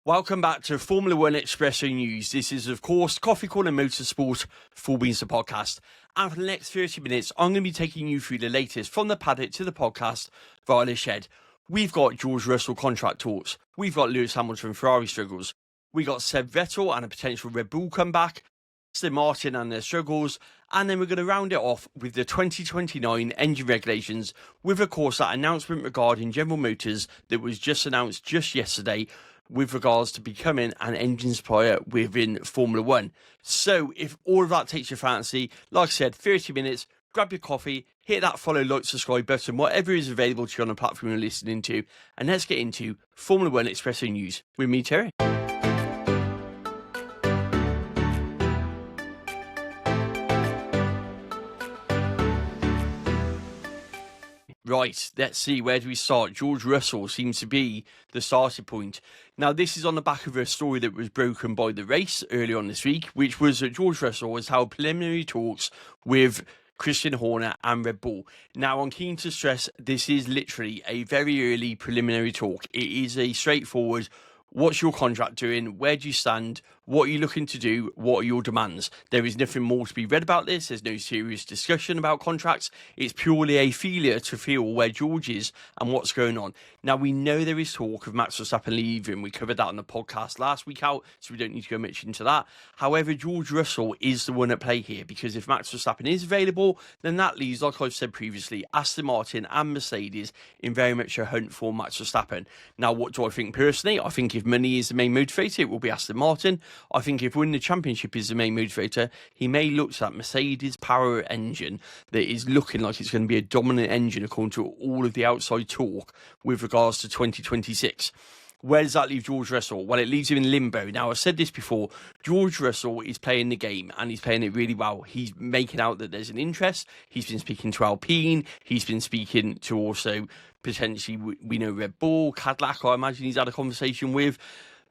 Welcome back to Formula One Espresso News. This is, of course, Coffee Corner Motorsport, Full Beans the podcast. And for the next 30 minutes, I'm going to be taking you through the latest from the paddock to the podcast via the shed. We've got George Russell contract talks. We've got Lewis Hamilton Ferrari struggles. We got Seb Vettel and a potential Red Bull comeback. Aston Martin and their struggles. And then we're going to round it off with the 2029 engine regulations with, of course, that announcement regarding General Motors that was just announced just yesterday with regards to becoming an engine supplier within Formula One. So if all of that takes your fancy, like I said, 30 minutes, grab your coffee, hit that follow, like, subscribe button, whatever is available to you on the platform you're listening to, and let's get into Formula One Espresso News with me, Terry. Right, let's see, where do we start? George Russell seems to be the starting point. Now, this is on the back of a story that was broken by The Race earlier on this week, which was that George Russell has held preliminary talks with Christian Horner and Red Bull. Now, I'm keen to stress this is literally a very early preliminary talk. It is a straightforward, what's your contract doing? Where do you stand? What are you looking to do? What are your demands? There is nothing more to be read about this. There's no serious discussion about contracts. It's purely a feeler to feel where George is and what's going on. Now, we know there is talk of Max Verstappen leaving. We covered that on the podcast last week out, so we don't need to go much into that. However, George Russell is the one at play here, because if Max Verstappen is available, then that leaves, like I've said previously, Aston Martin and Mercedes in very much a hunt for Max Verstappen. Now, what do I think personally? I think if money is the main motivator, it will be Aston Martin. I think if winning the championship is the main motivator, he may look to that Mercedes power engine that is looking like it's going to be a dominant engine according to all of the outside talk with regards to 2026. Where does that leave George Russell? Well, it leaves him in limbo. Now, I've said this before, George Russell is playing the game and he's playing it really well. He's making out that there's an interest. He's been speaking to Alpine. He's been speaking to also potentially, we know, Red Bull, Cadillac, I imagine he's had a conversation with.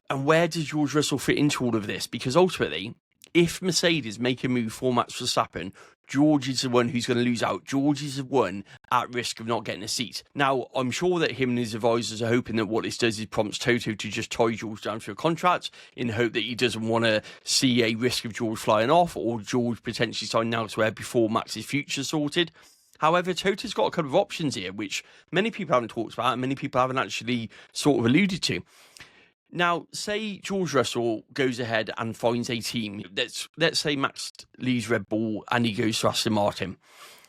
And where does George Russell fit into all of this? Because ultimately, if Mercedes make a move for Max Verstappen, George is the one who's going to lose out. George is the one at risk of not getting a seat. Now, I'm sure that him and his advisors are hoping that what this does is prompts Toto to just tie George down to a contract in the hope that he doesn't want to see a risk of George flying off or George potentially signing elsewhere before Max's future sorted. However, Toto's got a couple of options here, which many people haven't talked about and many people haven't actually sort of alluded to. Now, say George Russell goes ahead and finds a team. Let's say Max leaves Red Bull and he goes to Aston Martin.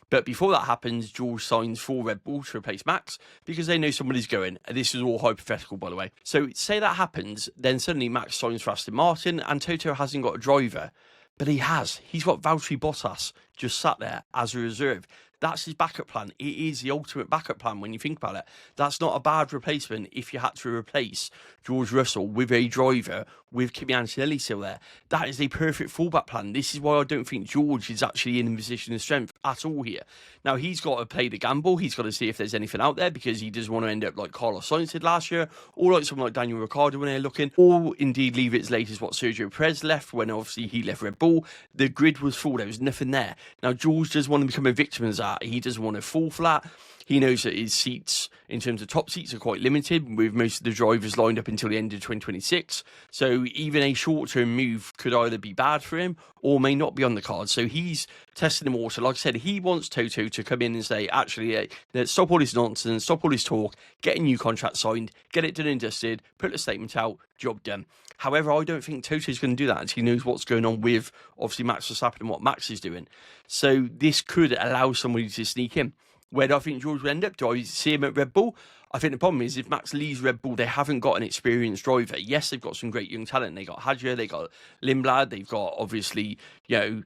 But before that happens, George signs for Red Bull to replace Max because they know somebody's going. This is all hypothetical, by the way. So say that happens, then suddenly Max signs for Aston Martin and Toto hasn't got a driver. But he has. He's got Valtteri Bottas just sat there as a reserve. That's his backup plan. It is the ultimate backup plan when you think about it. That's not a bad replacement if you had to replace George Russell with a driver with Kimi Antonelli still there. That is a perfect fallback plan. This is why I don't think George is actually in a position of strength at all here. Now, he's got to play the gamble. He's got to see if there's anything out there because he doesn't want to end up like Carlos Sainz did last year or like someone like Daniel Ricciardo when they're looking, or indeed leave it as late as what Sergio Perez left when obviously he left Red Bull. The grid was full. There was nothing there. Now, George does want to become a victim of that. He doesn't want to fall flat. He knows that his seats, in terms of top seats, are quite limited, with most of the drivers lined up until the end of 2026. So even a short-term move could either be bad for him or may not be on the card. So he's testing the water. Like I said, he wants Toto to come in and say, actually, let's stop all this nonsense, stop all this talk, get a new contract signed, get it done and dusted, put a statement out, job done. However, I don't think Toto's going to do that until he knows what's going on with, obviously, Max Verstappen and what Max is doing. So this could allow somebody to sneak in. Where do I think George will end up? Do I see him at Red Bull? I think the problem is if Max leaves Red Bull, they haven't got an experienced driver. Yes, they've got some great young talent. They got 𝐓𝐘𝐒, they got Lindblad, they've got obviously, Yuki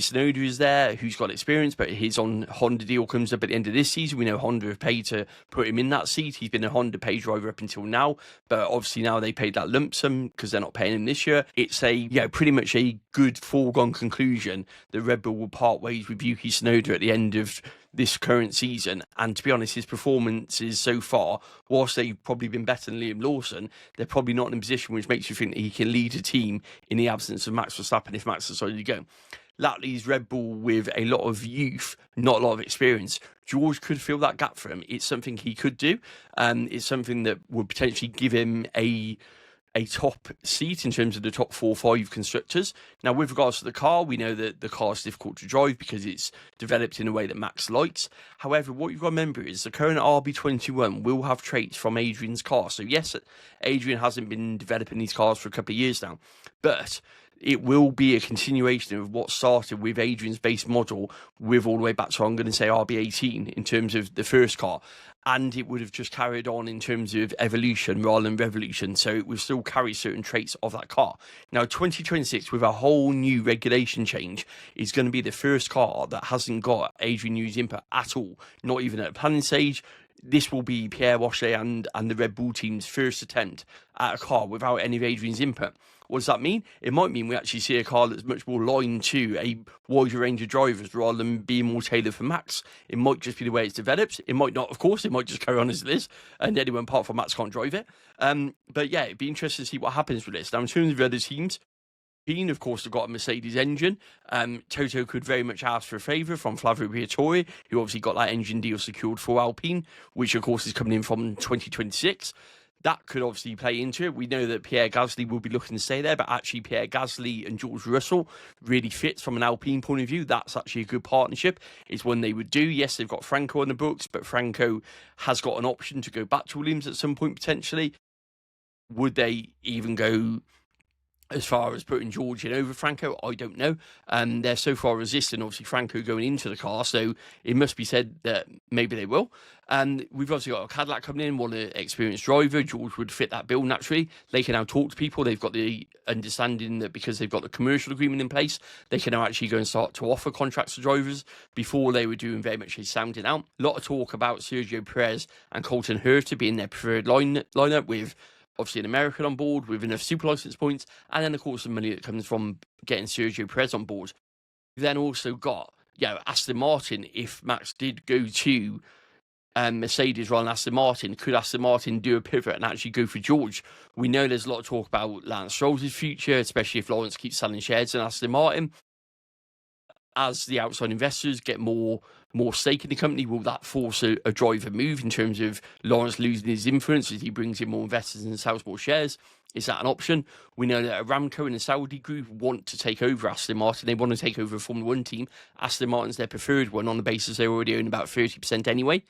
Tsunoda is there, who's got experience, but his on Honda deal comes up at the end of this season. We know Honda have paid to put him in that seat. He's been a Honda paid driver up until now, but obviously now they paid that lump sum because they're not paying him this year. It's pretty much a good foregone conclusion that Red Bull will part ways with Yuki Tsunoda at the end of this current season. And to be honest, his performances so far, whilst they've probably been better than Liam Lawson, they're probably not in a position which makes you think that he can lead a team in the absence of Max Verstappen if Max decided to go. That leaves Red Bull with a lot of youth, not a lot of experience. George could fill that gap for him. It's something he could do. It's something that would potentially give him a a top seat in terms of the top 4 or 5 constructors. Now, with regards to the car, we know that the car is difficult to drive because it's developed in a way that Max likes. However, what you've got to remember is the current RB21 will have traits from Adrian's car. So yes, Adrian hasn't been developing these cars for a couple of years now, but it will be a continuation of what started with Adrian's base model with all the way back to, I'm going to say, RB18 in terms of the first car. And it would have just carried on in terms of evolution rather than revolution. So it will still carry certain traits of that car. Now, 2026, with a whole new regulation change, is going to be the first car that hasn't got Adrian Newey's input at all, not even at a planning stage. This will be Pierre Wachelet and the Red Bull team's first attempt at a car without any of Adrian's input. What does that mean? It might mean we actually see a car that's much more aligned to a wider range of drivers rather than being more tailored for Max. It might just be the way it's developed. It might not, of course. It might just carry on as it is, and anyone apart from Max can't drive it. But yeah, it'd be interesting to see what happens with this. Now, in terms of other teams, Alpine, of course, have got a Mercedes engine. Toto could very much ask for a favour from Flavio Briatore, who obviously got that engine deal secured for Alpine, which, of course, is coming in from 2026. That could obviously play into it. We know that Pierre Gasly will be looking to stay there, but actually Pierre Gasly and George Russell really fits from an Alpine point of view. That's actually a good partnership. It's one they would do. Yes, they've got Franco on the books, but Franco has got an option to go back to Williams at some point potentially. Would they even go as far as putting George in over Franco? I don't know. They're so far resisting, obviously, Franco going into the car, so it must be said that maybe they will. And we've obviously got a Cadillac coming in, one experienced driver. George would fit that bill naturally. They can now talk to people. They've got the understanding that because they've got the commercial agreement in place, they can now actually go and start to offer contracts to drivers. Before, they were doing very much a sounding out. A lot of talk about Sergio Perez and Colton Herta being their preferred lineup with obviously an American on board with enough super license points, and then of course the money that comes from getting Sergio Perez on board. We've then also got, Aston Martin. If Max did go to Mercedes rather than Aston Martin, could Aston Martin do a pivot and actually go for George? We know there's a lot of talk about Lance Stroll's future, especially if Lawrence keeps selling shares in Aston Martin. As the outside investors get more stake in the company, will that force a driver move in terms of Lawrence losing his influence as he brings in more investors and sells more shares? Is that an option? We know that Aramco and the Saudi group want to take over Aston Martin. They want to take over a Formula 1 team. Aston Martin's their preferred one on the basis they already own about 30% anyway.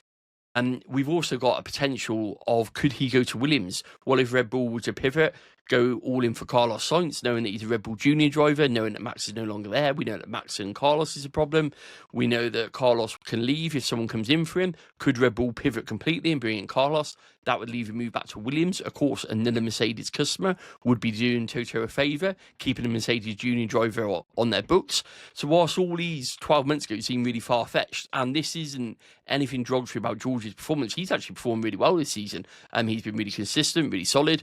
And we've also got a potential of, could he go to Williams? What if Red Bull were to pivot, go all in for Carlos Sainz, knowing that he's a Red Bull Junior driver, knowing that Max is no longer there? We know that Max and Carlos is a problem. We know that Carlos can leave if someone comes in for him. Could Red Bull pivot completely and bring in Carlos? That would leave a move back to Williams. Of course, another Mercedes customer would be doing Toto a favour, keeping a Mercedes Junior driver on their books. So whilst all these 12 months ago seemed really far-fetched, and this isn't anything derogatory about George's performance, he's actually performed really well this season. He's been really consistent, really solid.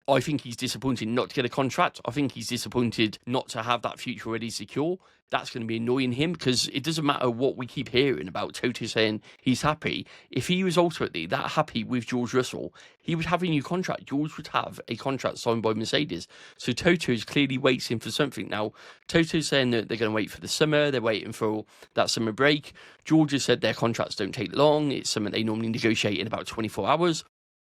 I think he's disappointed not to get a contract. I think he's disappointed not to have that future already secure. That's going to be annoying him, because it doesn't matter what we keep hearing about Toto saying he's happy. If he was ultimately that happy with George Russell, he would have a new contract. George would have a contract signed by Mercedes. So Toto is clearly waiting for something. Now, Toto's saying that they're going to wait for the summer. They're waiting for that summer break. George has said their contracts don't take long. It's something they normally negotiate in about 24 hours.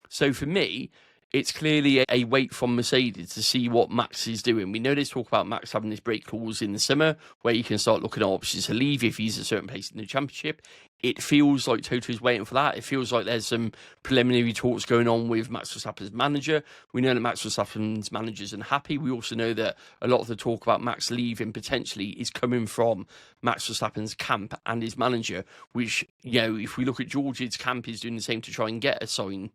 So for me, it's clearly a wait from Mercedes to see what Max is doing. We know they talk about Max having this break clause in the summer where you can start looking at options to leave if he's a certain place in the championship. It feels like Toto's waiting for that. It feels like there's some preliminary talks going on with Max Verstappen's manager. We know that Max Verstappen's manager is unhappy. We also know that a lot of the talk about Max leaving potentially is coming from Max Verstappen's camp and his manager, which, if we look at George's camp is doing the same to try and get a signed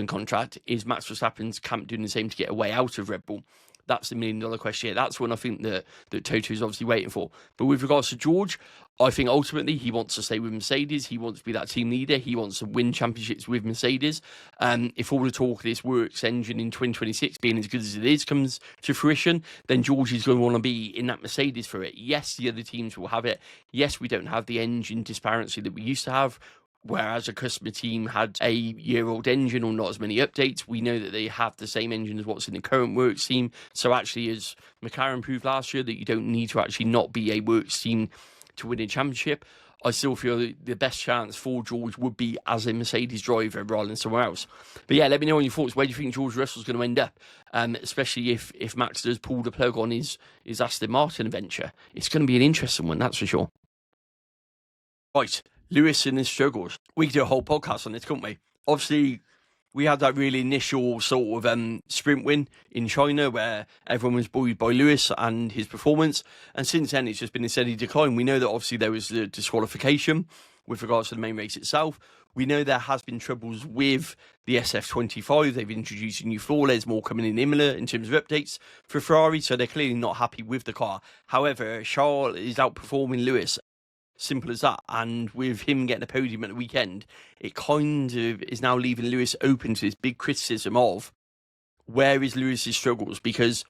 contract. Is Max Verstappen's camp doing the same to get a way out of Red Bull? That's the $1 million question. That's one I think that Toto is obviously waiting for. But with regards to George, I think ultimately he wants to stay with Mercedes. He wants to be that team leader. He wants to win championships with Mercedes. If all the talk of this works engine in 2026 being as good as it is comes to fruition, then George is going to want to be in that Mercedes for it. Yes, the other teams will have it. Yes, we don't have the engine disparity that we used to have. Whereas a customer team had a year-old engine or not as many updates, we know that they have the same engine as what's in the current works team. So actually, as McLaren proved last year, that you don't need to actually not be a works team to win a championship. I still feel the best chance for George would be as a Mercedes driver rather than somewhere else. But yeah, let me know on your thoughts. Where do you think George Russell's going to end up? Especially if Max does pull the plug on his Aston Martin adventure. It's going to be an interesting one, that's for sure. Right, Lewis and his struggles. We could do a whole podcast on this, couldn't we? Obviously, we had that really initial sort of sprint win in China where everyone was buoyed by Lewis and his performance. And since then, it's just been a steady decline. We know that obviously there was the disqualification with regards to the main race itself. We know there has been troubles with the SF25. They've introduced a new floor. There's more coming in Imola in terms of updates for Ferrari. So they're clearly not happy with the car. However, Charles is outperforming Lewis. Simple as that. And with him getting a podium at the weekend, it kind of is now leaving Lewis open to this big criticism of where is Lewis's struggles, because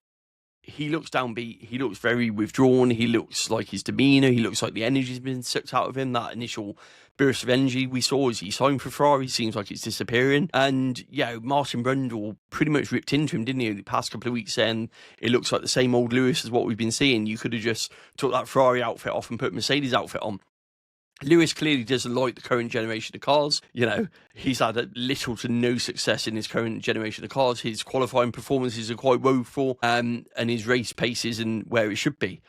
he looks downbeat, he looks very withdrawn, he looks like his demeanour, he looks like the energy's been sucked out of him. That initial burst of energy we saw as he signed for Ferrari seems like it's disappearing. And yeah, Martin Brundle pretty much ripped into him, didn't he, the past couple of weeks, saying it looks like the same old Lewis as what we've been seeing. You could have just took that Ferrari outfit off and put Mercedes outfit on. Lewis clearly doesn't like the current generation of cars. You know, he's had little to no success in his current generation of cars. His qualifying performances are quite woeful, and his race pace isn't where it should be.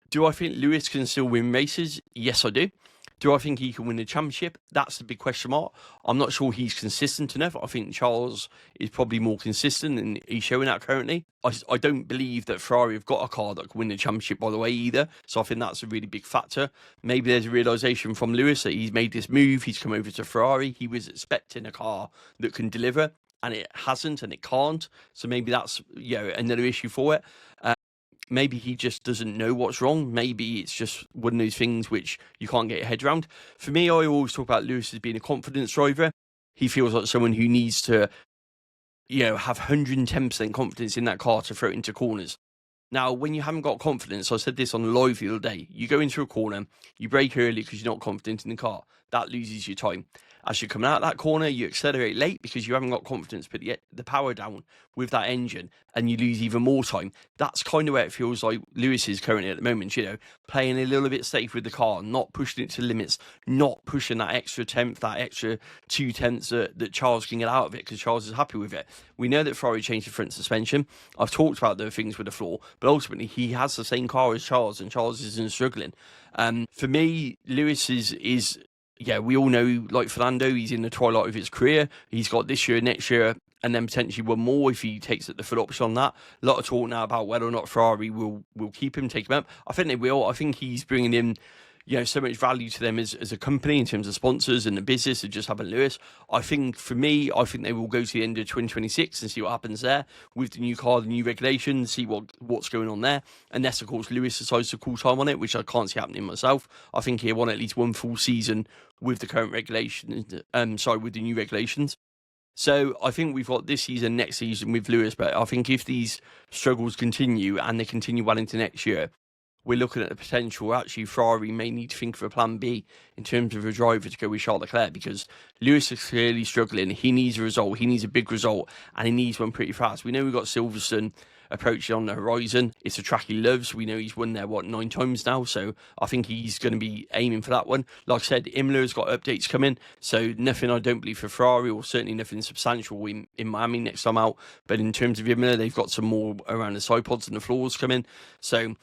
Do I think Lewis can still win races? Yes, I do. Do I think he can win the championship? That's the big question mark. I'm not sure he's consistent enough. I think Charles is probably more consistent, and he's showing that currently. I don't believe that Ferrari have got a car that can win the championship, by the way, either. So I think that's a really big factor. Maybe there's a realisation from Lewis that he's made this move. He's come over to Ferrari. He was expecting a car that can deliver, and it hasn't, and it can't. So maybe that's another issue for it. Maybe he just doesn't know what's wrong. Maybe it's just one of those things which you can't get your head around. For me, I always talk about Lewis as being a confidence driver. He feels like someone who needs to, have 110% confidence in that car to throw it into corners. Now, when you haven't got confidence, I said this on the live the other day, you go into a corner, you brake early because you're not confident in the car. That loses your time. As you're coming out that corner, you accelerate late because you haven't got confidence, put the power down with that engine, and you lose even more time. That's kind of where it feels like Lewis is currently at the moment, playing a little bit safe with the car, not pushing it to limits, not pushing that extra tenth, that extra 2 tenths that Charles can get out of it because Charles is happy with it. We know that Ferrari changed the front suspension. I've talked about the things with the floor, but ultimately he has the same car as Charles, and Charles isn't struggling. For me, Lewis is we all know, like Fernando, he's in the twilight of his career. He's got this year, next year, and then potentially one more if he takes the full option on that. A lot of talk now about whether or not Ferrari will keep him, take him up. I think they will. I think he's bringing in so much value to them as a company in terms of sponsors and the business of just having Lewis. I think they will go to the end of 2026 and see what happens there with the new car, the new regulations, see what's going on there. Unless, of course, Lewis decides to call time on it, which I can't see happening myself. I think he'll want at least one full season with the current regulations, with the new regulations. So I think we've got this season, next season with Lewis, but I think if these struggles continue and they continue well into next year, we're looking at the potential. Actually, Ferrari may need to think of a plan B in terms of a driver to go with Charles Leclerc, because Lewis is clearly struggling. He needs a result. He needs a big result, and he needs one pretty fast. We know we've got Silverstone approaching on the horizon. It's a track he loves. We know he's won there, 9 times now, so I think he's going to be aiming for that one. Like I said, Imola's got updates coming, so nothing, I don't believe, for Ferrari, or certainly nothing substantial in Miami next time out. But in terms of Imola, they've got some more around the side pods and the floors coming. So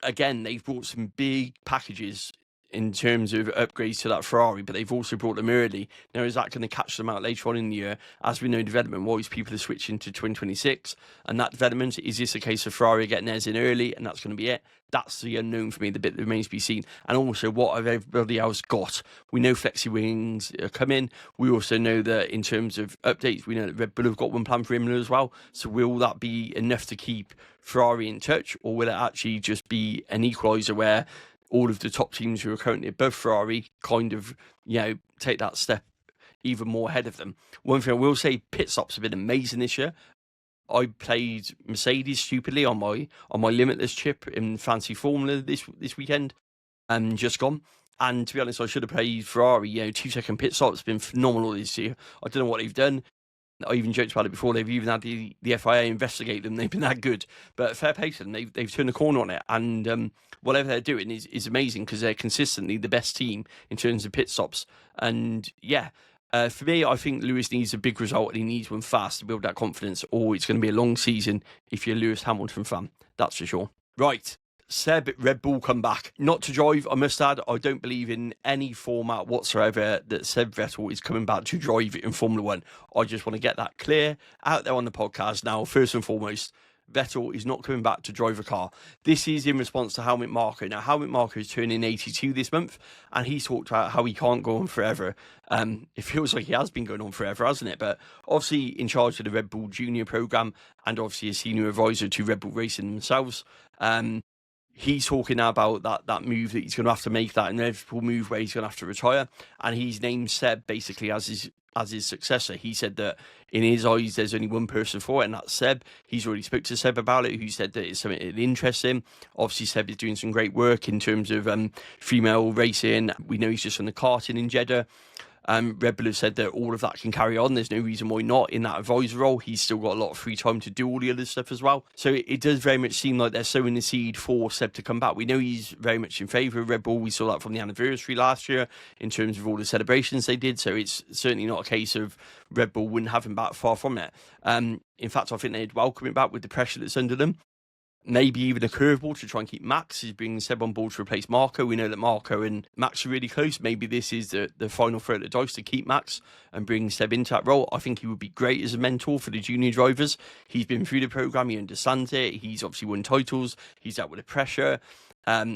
again, they've brought some big packages in terms of upgrades to that Ferrari, but they've also brought them early. Now, is that going to catch them out later on in the year? As we know, development-wise, people are switching to 2026, and that development, is this a case of Ferrari getting theirs in early, and that's going to be it? That's the unknown for me, the bit that remains to be seen. And also, what have everybody else got? We know flexi wings are coming. We also know that in terms of updates, we know that Red Bull have got one plan for Imola as well. So will that be enough to keep Ferrari in touch, or will it actually just be an equaliser where all of the top teams who are currently above Ferrari kind of, take that step even more ahead of them? One thing I will say, pit stops have been amazing this year. I played Mercedes stupidly on my limitless chip in Fancy Formula this weekend, just gone. And to be honest, I should have played Ferrari. 2-second pit stop's been phenomenal this year. I don't know what they've done. I even joked about it before. They've even had the FIA investigate them. They've been that good. But fair play to them. They've turned the corner on it. And whatever they're doing is amazing because they're consistently the best team in terms of pit stops. And yeah, for me, I think Lewis needs a big result and he needs one fast to build that confidence, or it's going to be a long season if you're a Lewis Hamilton fan. That's for sure. Right. Seb, Red Bull come back. Not to drive, I must add. I don't believe in any format whatsoever that Seb Vettel is coming back to drive in Formula 1. I just want to get that clear out there on the podcast now. First and foremost, Vettel is not coming back to drive a car. This is in response to 𝐵𝐿𝐼. Now, 𝐵𝐿𝐼 is turning 82 this month, and he's talked about how he can't go on forever. It feels like he has been going on forever, hasn't it? But obviously in charge of the Red Bull Junior program, and obviously a senior advisor to Red Bull Racing themselves. He's talking now about that move that he's going to have to make, that inevitable move where he's going to have to retire, and he's named Seb basically as his successor. He said that in his eyes there's only one person for it, and that's Seb. He's already spoke to Seb about it, who said that it's something that interests him. Obviously Seb is doing some great work in terms of female racing. We know he's just on the karting in Jeddah. Red Bull have said that all of that can carry on. There's no reason why not. In that advisor role, he's still got a lot of free time to do all the other stuff as well. So it does very much seem like they're sowing the seed for Seb to come back. We know he's very much in favour of Red Bull. We saw that from the anniversary last year in terms of all the celebrations they did. So it's certainly not a case of Red Bull wouldn't have him back, far from it. In fact, I think they'd welcome him back with the pressure that's under them. Maybe even a curveball to try and keep Max. He's bringing Seb on board to replace Marco. We know that Marco and Max are really close. Maybe this is the final throw of the dice to keep Max and bring Seb into that role. I think he would be great as a mentor for the junior drivers. He's been through the programme. He understands it. He's obviously won titles. He's dealt with the pressure.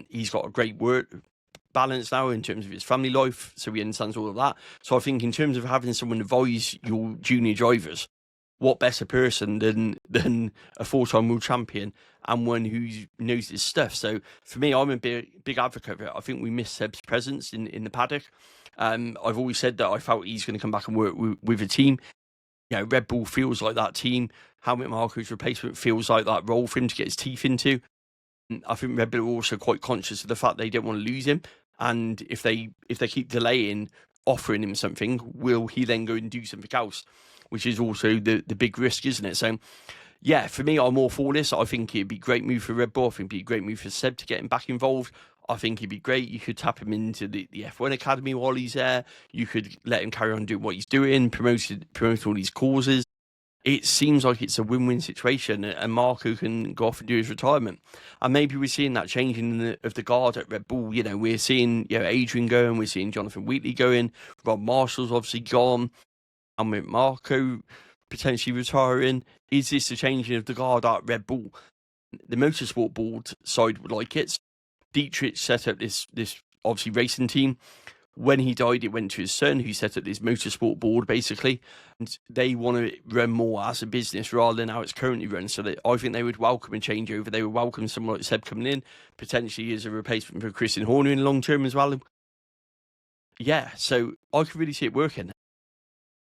He's got a great work balance now in terms of his family life. So he understands all of that. So I think in terms of having someone advise your junior drivers, what better person than a four-time world champion and one who knows his stuff. So for me, I'm a big advocate of it. I think we miss Seb's presence in the paddock. I've always said that I felt he's going to come back and work with a team. You know, Red Bull feels like that team. 𝐵𝐿𝐼's replacement feels like that role for him to get his teeth into. I think Red Bull are also quite conscious of the fact they don't want to lose him. And if they keep delaying offering him something, will he then go and do something else? Which is also the big risk, isn't it? So, yeah, for me, I'm all for this. I think it'd be a great move for Red Bull. I think it'd be a great move for Seb to get him back involved. I think it'd be great. You could tap him into the F1 Academy while he's there. You could let him carry on doing what he's doing, promote all these causes. It seems like it's a win-win situation, and Marco can go off and do his retirement. And maybe we're seeing that changing of the guard at Red Bull. You know, we're seeing Adrian going, we're seeing Jonathan Wheatley going, Rob Marshall's obviously gone, and with Marco potentially retiring. Is this a changing of the guard at Red Bull? The motorsport board side would like it. Dietrich set up this obviously racing team. When he died, it went to his son, who set up this motorsport board, basically. And they want to run more as a business rather than how it's currently run. So I think they would welcome a changeover. They would welcome someone like Seb coming in, potentially as a replacement for Christian Horner in long term as well. Yeah, so I could really see it working.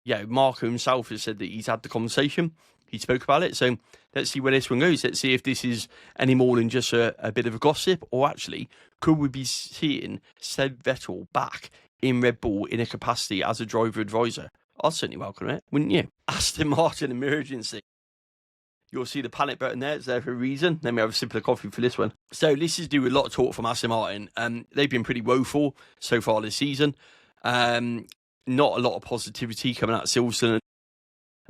Yeah, Marco himself has said that he's had the conversation. He spoke about it. So let's see where this one goes. Let's see if this is any more than just a bit of a gossip, or actually, could we be seeing Seb Vettel back in Red Bull in a capacity as a driver advisor? I'd certainly welcome it, wouldn't you? Aston Martin emergency. You'll see the panic button there. It's there for a reason. Let me have a sip of coffee for this one. So this is due with a lot of talk from Aston Martin. They've been pretty woeful so far this season. Not a lot of positivity coming out of Silverstone.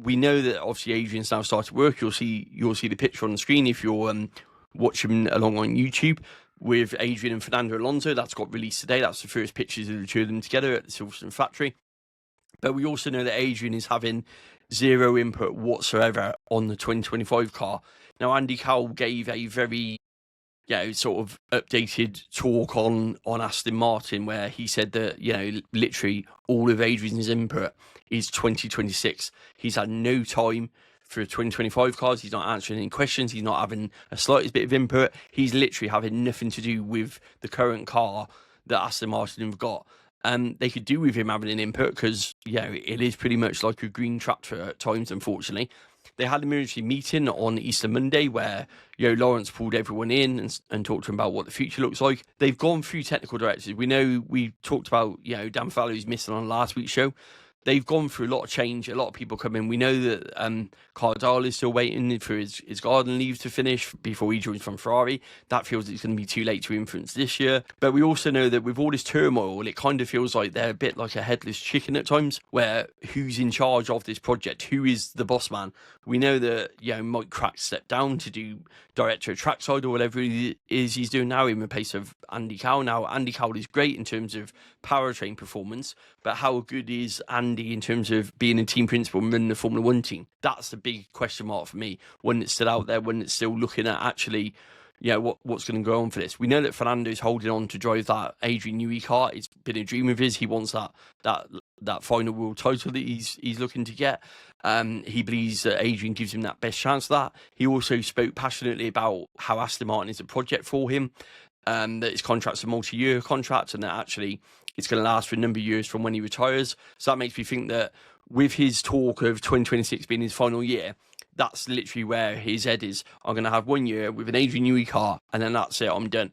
We know that obviously Adrian's now started work. You'll see the picture on the screen if you're watching along on YouTube with Adrian and Fernando Alonso. That's got released today. That's the first pictures of the two of them together at the Silverstone factory. But we also know that Adrian is having zero input whatsoever on the 2025 car. Now, 𝐷𝐿𝐼 gave a very sort of updated talk on Aston Martin, where he said that, literally all of Adrian's input is 2026. He's had no time for 2025 cars. He's not answering any questions. He's not having a slightest bit of input. He's literally having nothing to do with the current car that Aston Martin have got. They could do with him having an input because, it is pretty much like a green tractor at times, unfortunately. They had an emergency meeting on Easter Monday where Lawrence pulled everyone in and talked to them about what the future looks like. They've gone through technical directors. We know we talked about Dan Fallow's missing on last week's show. they've gone through a lot of change, a lot of people come in. We know that 𝐊𝐿𝐒 is still waiting for his garden leave to finish before he joins from Ferrari. That feels it's going to be too late to influence this year. But we also know that with all this turmoil, it kind of feels like they're a bit like a headless chicken at times, where who's in charge of this project? Who is the boss man? We know that, Mike Crack stepped down to do director of trackside or whatever it is he's doing now in replace of Andy Cowell. Now, Andy Cowell is great in terms of powertrain performance, but how good is Andy in terms of being a team principal and running the Formula 1 team? That's the big question mark for me. One that's still out there, one that's still looking at actually, what's going to go on for this. We know that Fernando's holding on to drive that 𝐓𝐇𝐈𝐒 car. It's been a dream of his. He wants that final world title that he's looking to get. He believes that Adrian gives him that best chance of that. He also spoke passionately about how Aston Martin is a project for him, that his contract's a multi-year contract and that actually it's going to last for a number of years from when he retires. So that makes me think that with his talk of 2026 being his final year, that's literally where his head is. I'm going to have 1 year with an 𝐓𝐇𝐈𝐒 car and then that's it, I'm done.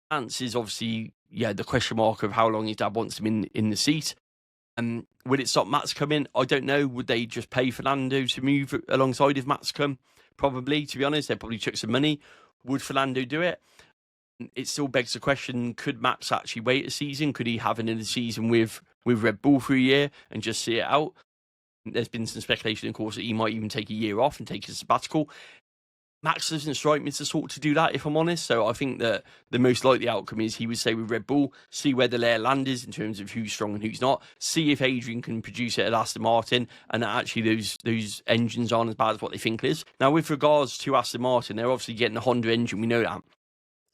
Lance is obviously, the question mark of how long his dad wants him in the seat. Would it stop Max coming? I don't know. Would they just pay Fernando to move alongside if Max come? Probably, to be honest. They'd probably chuck some money. Would Fernando do it? It still begs the question, could Max actually wait a season? Could he have another season with Red Bull for a year and just see it out? There's been some speculation, of course, that he might even take a year off and take a sabbatical. Max doesn't strike me as the sort to do that, if I'm honest. So I think that the most likely outcome is he would stay with Red Bull, see where the lay of land is in terms of who's strong and who's not, see if Adrian can produce it at Aston Martin, and that actually those engines aren't as bad as what they think it is. Now, with regards to Aston Martin, they're obviously getting a Honda engine, we know that.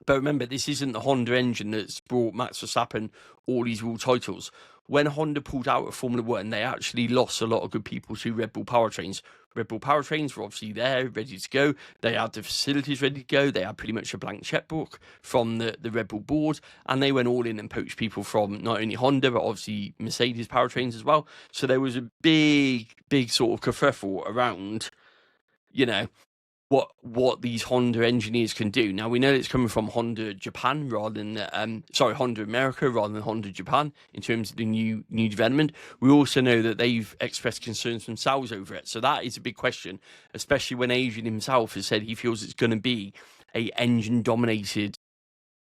But remember, this isn't the Honda engine that's brought Max Verstappen all these world titles. When Honda pulled out of Formula 1, they actually lost a lot of good people to Red Bull powertrains. Red Bull powertrains were obviously there, ready to go. They had the facilities ready to go. They had pretty much a blank checkbook from the Red Bull board. And they went all in and poached people from not only Honda, but obviously Mercedes powertrains as well. So there was a big sort of kerfuffle around, what these Honda engineers can do. Now, we know it's coming from Honda Japan rather than, Honda America rather than Honda Japan in terms of the new development. We also know that they've expressed concerns themselves over it. So that is a big question, especially when Adrian himself has said he feels it's going to be a engine-dominated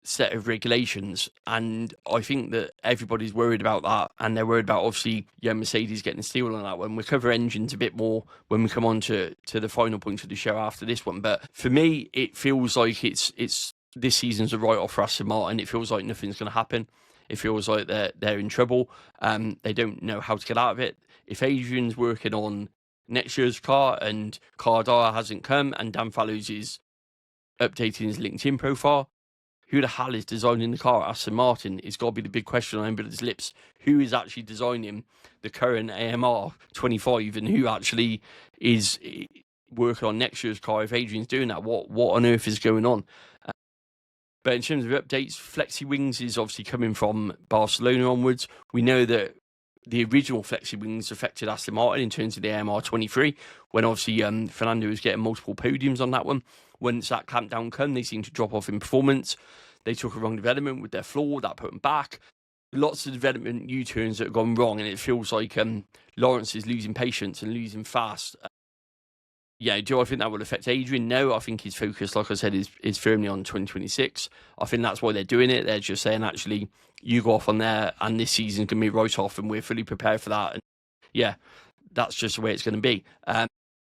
set of regulations, and I think that everybody's worried about that, and they're worried about obviously Mercedes getting a steal on that one. We'll cover engines a bit more when we come on to the final point of the show after this one, but for me it feels like it's this season's a write-off for Aston Martin. It feels like nothing's going to happen. It feels like they're in trouble. They don't know how to get out of it. If Adrian's working on next year's car and 𝐊𝐿𝐒 hasn't come and Dan Fallows is updating his LinkedIn profile, who the hell is designing the car at Aston Martin? It's got to be the big question on everybody's lips. Who is actually designing the current AMR 25 and who actually is working on next year's car if Adrian's doing that? What on earth is going on? But in terms of updates, Flexi Wings is obviously coming from Barcelona onwards. We know that the original Flexi Wings affected Aston Martin in terms of the AMR 23, when obviously Fernando was getting multiple podiums on that one. Once that clampdown came, they seemed to drop off in performance. They took a wrong development with their floor, that put them back. Lots of development U-turns that have gone wrong, and it feels like Lawrence is losing patience and losing fast. Do I think that will affect Adrian? No, I think his focus, like I said, is firmly on 2026. I think that's why they're doing it. They're just saying, actually, you go off on there, and this season's going to be right off, and we're fully prepared for that. And that's just the way it's going to be.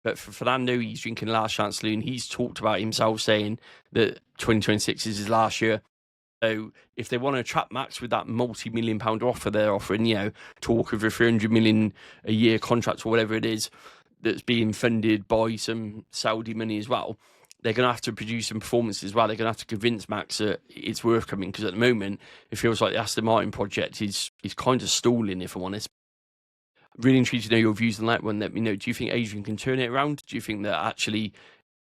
But for Fernando, he's drinking last chance saloon. He's talked about himself saying that 2026 is his last year. So if they want to trap Max with that multi-million-pound offer they're offering, talk of a 300 million a year contract or whatever it is, that's being funded by some Saudi money as well, they're going to have to produce some performances as well. They're going to have to convince Max that it's worth coming, because at the moment, it feels like the Aston Martin project is kind of stalling, if I'm honest. Really intrigued to know your views on that one. Let me know. Do you think Adrian can turn it around? Do you think that actually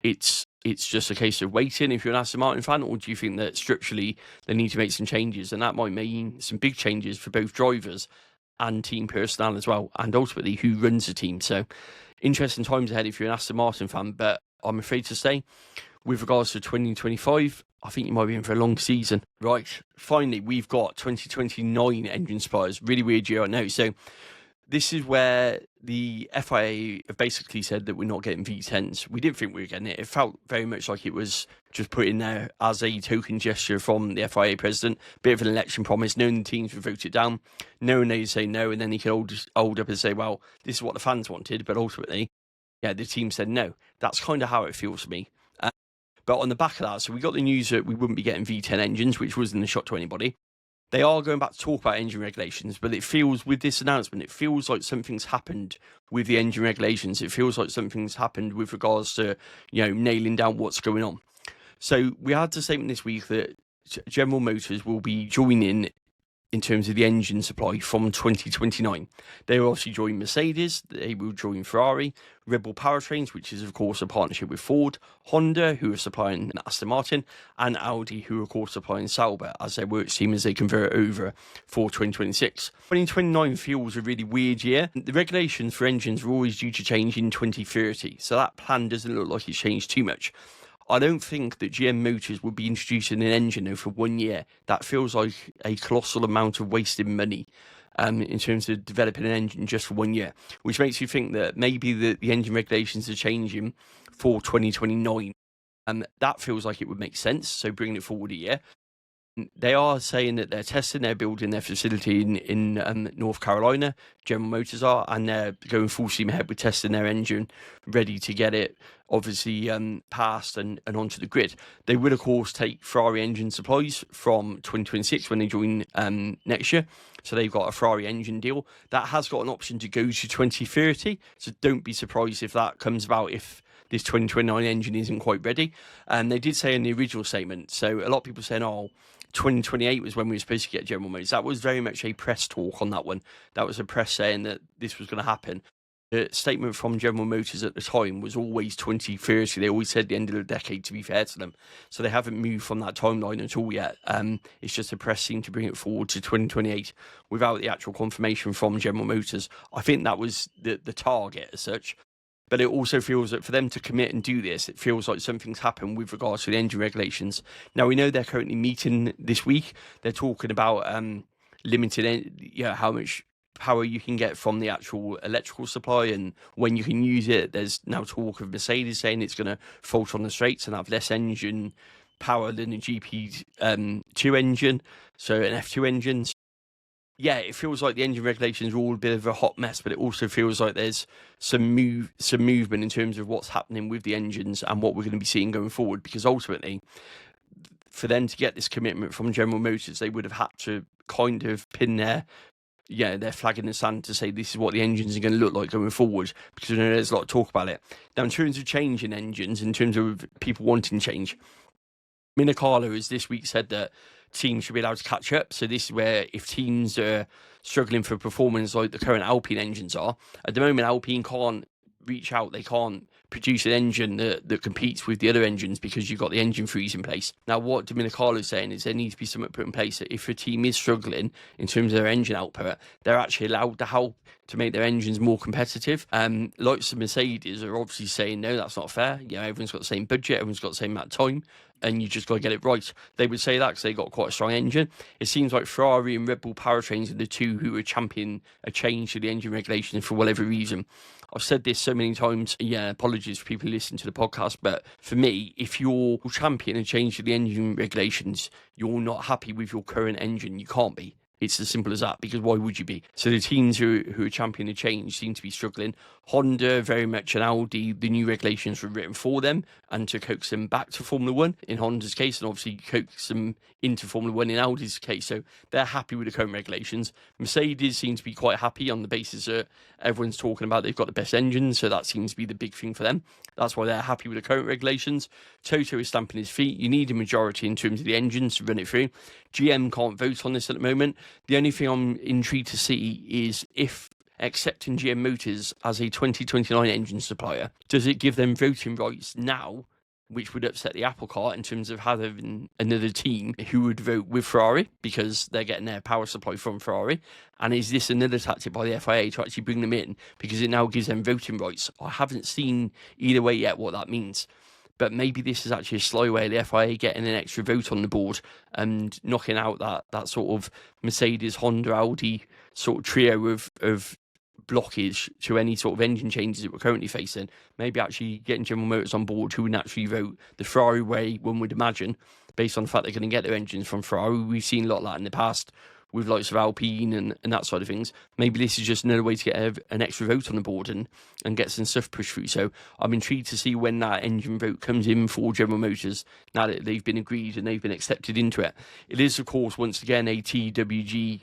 it's just a case of waiting if you're an Aston Martin fan, or do you think that structurally they need to make some changes, and that might mean some big changes for both drivers and team personnel as well, and ultimately who runs the team? So interesting times ahead if you're an Aston Martin fan, but I'm afraid to say, with regards to 2025, I think you might be in for a long season. Right, finally, we've got 2029 engine suppliers. Really weird year, I know. So This is where the FIA have basically said that we're not getting V10s. We didn't think we were getting it. It felt very much like it was just put in there as a token gesture from the FIA president, bit of an election promise, knowing the teams would vote it down, knowing they'd say no, and then he could hold up and say, well, this is what the fans wanted, but ultimately, yeah, the team said no. That's kind of how it feels to me. But on the back of that, so we got the news that we wouldn't be getting V10 engines, which wasn't a shock to anybody. They are going back to talk about engine regulations, but it feels, with this announcement, it feels like something's happened with the engine regulations. It feels like something's happened with regards to, nailing down what's going on. So we had the statement this week that General Motors will be joining in terms of the engine supply from 2029. They will obviously join Mercedes, they will join Ferrari, Red Bull Powertrains, which is of course a partnership with Ford, Honda, who are supplying Aston Martin, and Audi, who are of course supplying Sauber as their work team as they convert over for 2026. 2029 feels a really weird year. The regulations for engines are always due to change in 2030, so that plan doesn't look like it's changed too much. I don't think that GM Motors would be introducing an engine though for 1 year. That feels like a colossal amount of wasted money in terms of developing an engine just for 1 year, which makes you think that maybe the engine regulations are changing for 2029. And that feels like it would make sense, so bringing it forward a year. They are saying that they're testing, they're building their facility in North Carolina, General Motors are, and they're going full steam ahead with testing their engine, ready to get it obviously passed and onto the grid. They will, of course, take Ferrari engine supplies from 2026 when they join next year. So they've got a Ferrari engine deal. That has got an option to go to 2030, so don't be surprised if that comes about if this 2029 engine isn't quite ready. And they did say in the original statement, so a lot of people saying, 2028 was when we were supposed to get General Motors. That was very much a press talk on that one. That was a press saying that this was going to happen. The statement from General Motors at the time was always 2030. They always said the end of the decade, to be fair to them. So they haven't moved from that timeline at all yet. It's just a press scene to bring it forward to 2028 without the actual confirmation from General Motors. I think that was the target as such. But it also feels that for them to commit and do this, it feels like something's happened with regards to the engine regulations. Now, we know they're currently meeting this week. They're talking about limited, how much power you can get from the actual electrical supply and when you can use it. There's now talk of Mercedes saying it's going to fault on the straights and have less engine power than a GP2 engine, so an F2 engine. Yeah, it feels like the engine regulations are all a bit of a hot mess, but it also feels like there's some movement in terms of what's happening with the engines and what we're going to be seeing going forward. Because ultimately, for them to get this commitment from General Motors, they would have had to kind of pin their flag in the sand to say this is what the engines are going to look like going forward. Because I know there's a lot of talk about it. Now, in terms of change in engines, in terms of people wanting change, 𝐷𝐿 has this week said that teams should be allowed to catch up. So this is where if teams are struggling for performance like the current Alpine engines are, at the moment Alpine can't reach out, they can't produce an engine that competes with the other engines because you've got the engine freeze in place. Now what 𝐷𝐿 is saying is there needs to be something put in place that if a team is struggling in terms of their engine output, they're actually allowed to help to make their engines more competitive. Like some Mercedes are obviously saying, no, that's not fair. Everyone's got the same budget, everyone's got the same amount of time, and you just got to get it right. They would say that because they got quite a strong engine. It seems like Ferrari and Red Bull Powertrains are the two who are championing a change to the engine regulations for whatever reason. I've said this so many times, apologies for people who listen to the podcast, but for me, if you're championing a change to the engine regulations, you're not happy with your current engine, you can't be. It's as simple as that, because why would you be? So the teams who are championing the change seem to be struggling. Honda, very much, and Audi, the new regulations were written for them and to coax them back to Formula 1 in Honda's case, and obviously coax them into Formula 1 in Audi's case. So they're happy with the current regulations. Mercedes seems to be quite happy on the basis that everyone's talking about they've got the best engines, so that seems to be the big thing for them. That's why they're happy with the current regulations. Toto is stamping his feet. You need a majority in terms of the engines to run it through. GM can't vote on this at the moment. The only thing I'm intrigued to see is if accepting GM Motors as a 2029 engine supplier, does it give them voting rights now, which would upset the apple cart in terms of having another team who would vote with Ferrari because they're getting their power supply from Ferrari? And is this another tactic by the FIA to actually bring them in because it now gives them voting rights? I haven't seen either way yet what that means. But maybe this is actually a slow way of the FIA getting an extra vote on the board and knocking out that sort of Mercedes, Honda, Audi sort of trio of blockage to any sort of engine changes that we're currently facing. Maybe actually getting General Motors on board, who naturally vote the Ferrari way, one would imagine, based on the fact they're going to get their engines from Ferrari. We've seen a lot of that in the past with likes of Alpine and that side of things. Maybe this is just another way to get an extra vote on the board and get some stuff pushed through. So I'm intrigued to see when that engine vote comes in for General Motors, now that they've been agreed and they've been accepted into it. It is, of course, once again, a 𝐇𝐎𝐿𝐒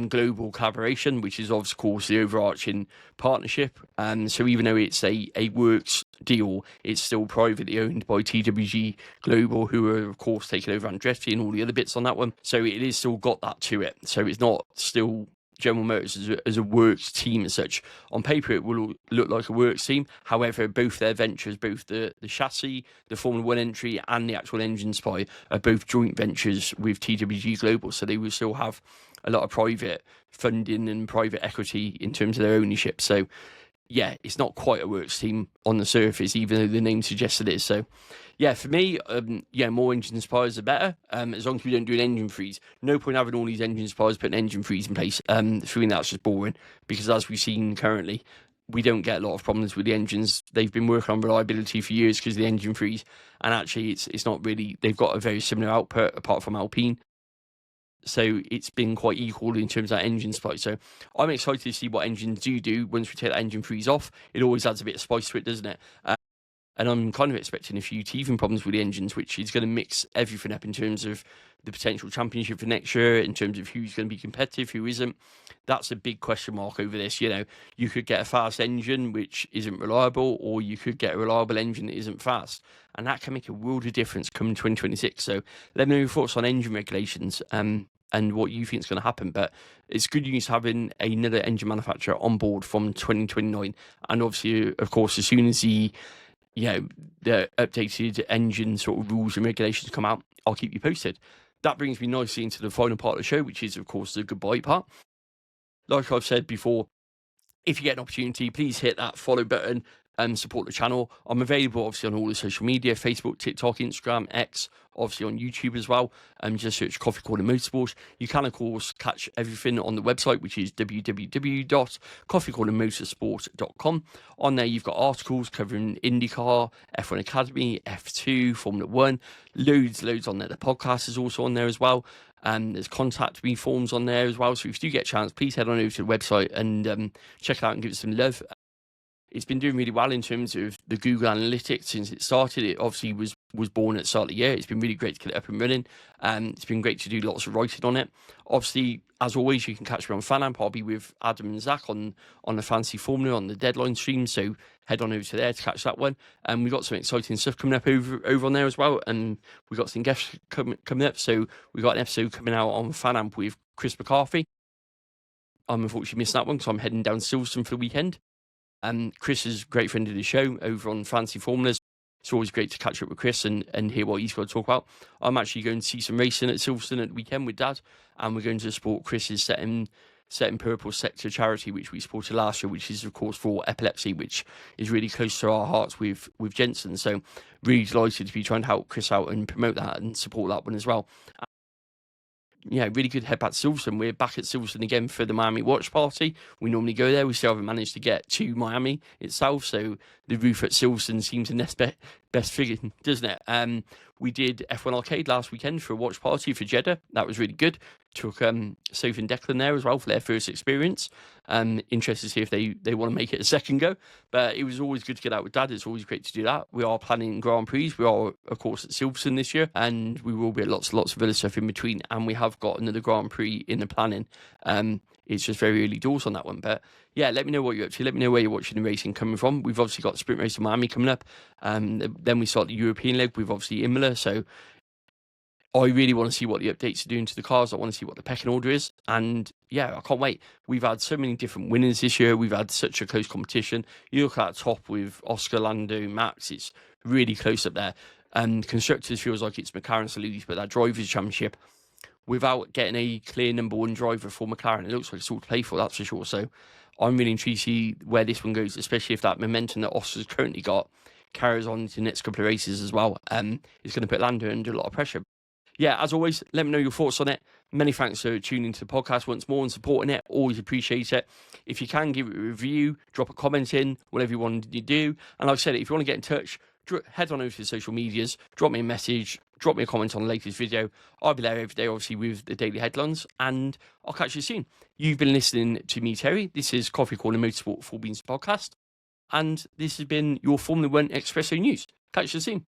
global collaboration, which is of course the overarching partnership. So even though it's a works deal, it's still privately owned by 𝐇𝐎𝐿𝐒 Global, who are of course taking over Andretti and all the other bits on that one. So it is still got that to it. So it's not still General Motors as a works team as such. On paper, it will look like a works team. However, both their ventures, both the chassis, the Formula 1 entry, and the actual engine supply are both joint ventures with 𝐇𝐎𝐿𝐒 Global. So they will still have a lot of private funding and private equity in terms of their ownership. So yeah, it's not quite a works team on the surface, even though the name suggests it is. So yeah, for me, more engine suppliers are better, as long as we don't do an engine freeze. No point having all these engine suppliers put an engine freeze in place. For me, that's just boring, because as we've seen currently, we don't get a lot of problems with the engines. They've been working on reliability for years because of the engine freeze, and actually it's not really, they've got a very similar output apart from Alpine. So it's been quite equal in terms of that engine supply. So I'm excited to see what engines do once we take that engine freeze off. It always adds a bit of spice to it, doesn't it? And I'm kind of expecting a few teething problems with the engines, which is going to mix everything up in terms of the potential championship for next year, in terms of who's going to be competitive, who isn't. That's a big question mark over this. You know, you could get a fast engine which isn't reliable, or you could get a reliable engine that isn't fast. And that can make a world of difference coming 2026. So let me know your thoughts on engine regulations and what you think is going to happen. But it's good news having another engine manufacturer on board from 2029. And obviously, of course, as soon as the updated engine sort of rules and regulations come out, I'll keep you posted. That brings me nicely into the final part of the show, which is, of course, the goodbye part. Like I've said before, if you get an opportunity, please hit that follow button and support the channel. I'm available, obviously, on all the social media, Facebook, TikTok, Instagram, X, obviously on YouTube as well. Just search Coffee Corner Motorsport. You can, of course, catch everything on the website, which is www.coffeecornermotorsport.com. On there, you've got articles covering IndyCar, F1 Academy, F2, Formula 1, loads on there. The podcast is also on there as well. There's contact me forms on there as well. So if you do get a chance, please head on over to the website and check it out and give it some love. It's been doing really well in terms of the Google Analytics since it started. It obviously was born at the start of the year. It's been really great to get it up and running. It's been great to do lots of writing on it. Obviously, as always, you can catch me on FanAmp. I'll be with Adam and Zach on the Fantasy Formula on the Deadline stream. So head on over to there to catch that one. And we've got some exciting stuff coming up over on there as well. And we've got some guests coming up. So we've got an episode coming out on FanAmp with Chris McCarthy. I'm unfortunately missing that one because I'm heading down to Silverstone for the weekend. Chris is a great friend of the show over on Fancy Formulas. It's always great to catch up with Chris and hear what he's got to talk about. I'm actually going to see some racing at Silverstone at the weekend with Dad, and we're going to support Chris's Set in Purple sector charity, which we supported last year, which is, of course, for epilepsy, which is really close to our hearts with Jensen. So really delighted to be trying to help Chris out and promote that and support that one as well. Yeah, really good to head back to Silverstone. We're back at Silverstone again for the Miami watch party. We normally go there. We still haven't managed to get to Miami itself, so the roof at Silverstone seems the best figure, doesn't it? We did F1 Arcade last weekend for a watch party for Jeddah. That was really good. Took Sophie and Declan there as well for their first experience. Interested to see if they want to make it a second go. But it was always good to get out with Dad. It's always great to do that. We are planning Grand Prix. We are, of course, at Silverstone this year, and we will be at lots of other stuff in between. And we have got another Grand Prix in the planning. It's just very early doors on that one. But yeah, let me know what you're up to. Let me know where you're watching the racing coming from. We've obviously got Sprint Race in Miami coming up. Then we start the European leg. We've obviously Imola. So I really want to see what the updates are doing to the cars. I want to see what the pecking order is. And yeah, I can't wait. We've had so many different winners this year. We've had such a close competition. You look at the top with Oscar, Lando, Max. It's really close up there. And constructors feels like it's McLaren Salutis, but that drivers' championship, without getting a clear number one driver for McLaren, it looks like it's all to play for, that's for sure. So I'm really intrigued to see where this one goes, especially if that momentum that Oscar's currently got carries on into the next couple of races as well. It's going to put Lando under a lot of pressure. Yeah, as always, let me know your thoughts on it. Many thanks for tuning into the podcast once more and supporting it. Always appreciate it. If you can, give it a review, drop a comment in, whatever you want to do. And like I said, if you want to get in touch, head on over to the social medias, drop me a message, drop me a comment on the latest video. I'll be there every day, obviously, with the daily headlines, and I'll catch you soon. You've been listening to me, Terry. This is Coffee Corner Motorsport Full Beans podcast, and this has been your Formula One Espresso News. Catch you soon.